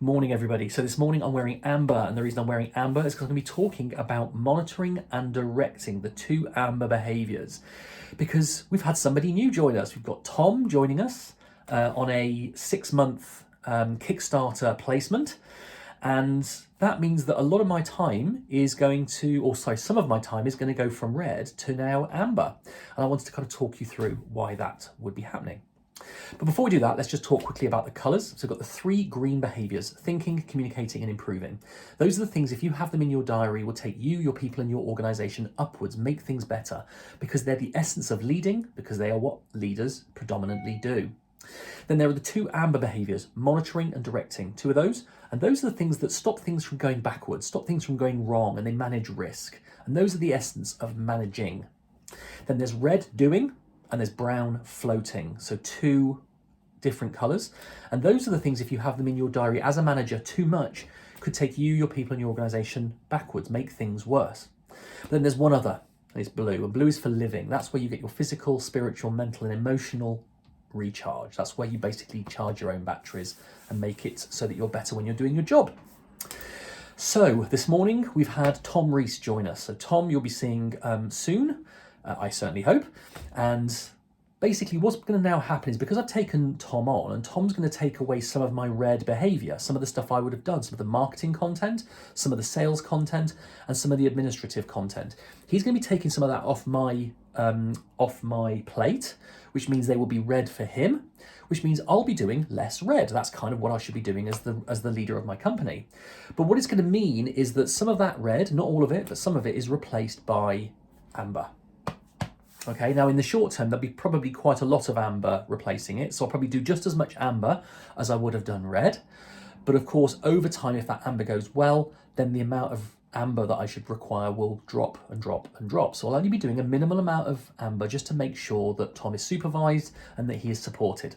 Morning, everybody. So this morning I'm wearing amber, and the reason I'm wearing amber is because I'm going to be talking about monitoring and directing the two amber behaviours, because we've had somebody new join us. We've got Tom joining us on a 6-month Kickstarter placement, and that means that a lot of my time is going to, or sorry, some of my time is going to go from red to now amber, and I wanted to kind of talk you through why that would be happening. But before we do that, let's just talk quickly about the colours. So we've got the 3 green behaviours: thinking, communicating and improving. Those are the things, if you have them in your diary, will take you, your people and your organisation upwards, make things better, because they're the essence of leading, because they are what leaders predominantly do. Then there are the 2 amber behaviours: monitoring and directing. 2 of those, and those are the things that stop things from going backwards, stop things from going wrong, and they manage risk. And those are the essence of managing. Then there's red, doing, and there's brown, floating. So 2 different colours. And those are the things, if you have them in your diary as a manager, too much could take you, your people and your organisation backwards, make things worse. But then there's one other, and it's blue. And blue is for living. That's where you get your physical, spiritual, mental and emotional recharge. That's where you basically charge your own batteries and make it so that you're better when you're doing your job. So this morning we've had Tom Rees join us. So Tom, you'll be seeing soon. I certainly hope. And basically what's going to now happen is, because I've taken Tom on, and Tom's going to take away some of my red behaviour, some of the stuff I would have done, some of the marketing content, some of the sales content, and some of the administrative content. He's going to be taking some of that off my plate, which means they will be red for him, which means I'll be doing less red. That's kind of what I should be doing as the leader of my company. But what it's going to mean is that some of that red, not all of it, but some of it is replaced by amber. Okay, now in the short term, there'll be probably quite a lot of amber replacing it. So I'll probably do just as much amber as I would have done red. But of course, over time, if that amber goes well, then the amount of amber that I should require will drop and drop and drop. So I'll only be doing a minimal amount of amber just to make sure that Tom is supervised and that he is supported.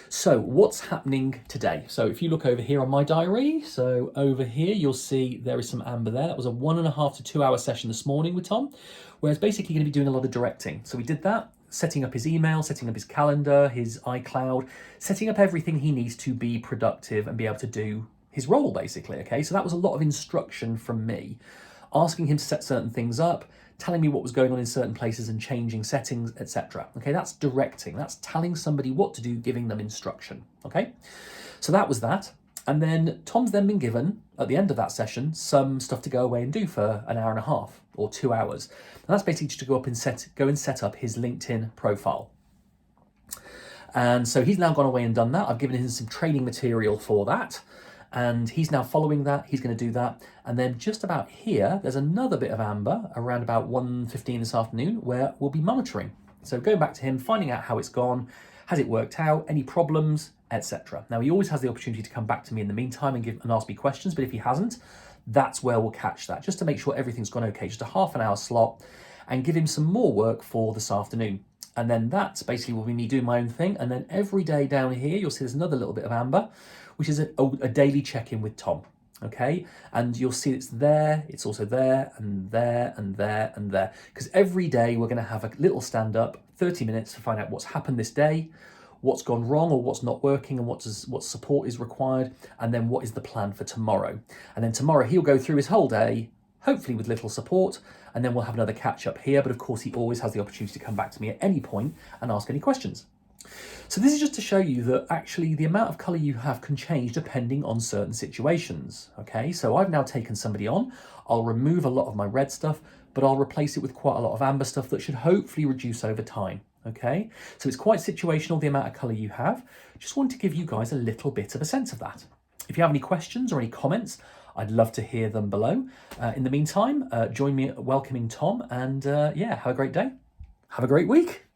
So what's happening today? So if you look over here on my diary, so over here, you'll see there is some amber there. That was a 1.5 to 2 hour session this morning with Tom, where it's basically going to be doing a lot of directing. So we did that, setting up his email, setting up his calendar, his iCloud, setting up everything he needs to be productive and be able to do his role, basically. Okay, so that was a lot of instruction from me, asking him to set certain things up, telling me what was going on in certain places and changing settings, etc. Okay, that's directing. That's telling somebody what to do, giving them instruction. Okay, so that was that. And then Tom's then been given, at the end of that session, some stuff to go away and do for 1.5 hours or 2 hours. And that's basically just to go and set up his LinkedIn profile. And so he's now gone away and done that. I've given him some training material for that. And he's now following that. He's going to do that. And then just about here, there's another bit of amber around about 1:15 this afternoon where we'll be monitoring. So going back to him, finding out how it's gone, has it worked out, any problems, etc. Now, he always has the opportunity to come back to me in the meantime and ask me questions. But if he hasn't, that's where we'll catch that, just to make sure everything's gone okay. Just a ½ an hour slot, and give him some more work for this afternoon. And then that's basically will be me doing my own thing. And then every day down here, you'll see there's another little bit of amber, which is a daily check-in with Tom, okay? And you'll see it's there, it's also there, and there, and there, and there. Because every day we're gonna have a little stand-up, 30 minutes to find out what's happened this day, what's gone wrong or what's not working, and what support is required, and then what is the plan for tomorrow. And then tomorrow he'll go through his whole day, hopefully with little support, and then we'll have another catch-up here. But of course, he always has the opportunity to come back to me at any point and ask any questions. So this is just to show you that actually the amount of colour you have can change depending on certain situations, okay? So I've now taken somebody on. I'll remove a lot of my red stuff, but I'll replace it with quite a lot of amber stuff that should hopefully reduce over time, okay? So it's quite situational, the amount of colour you have. Just want to give you guys a little bit of a sense of that. If you have any questions or any comments, I'd love to hear them below. In the meantime, join me welcoming Tom, and yeah, have a great day. Have a great week.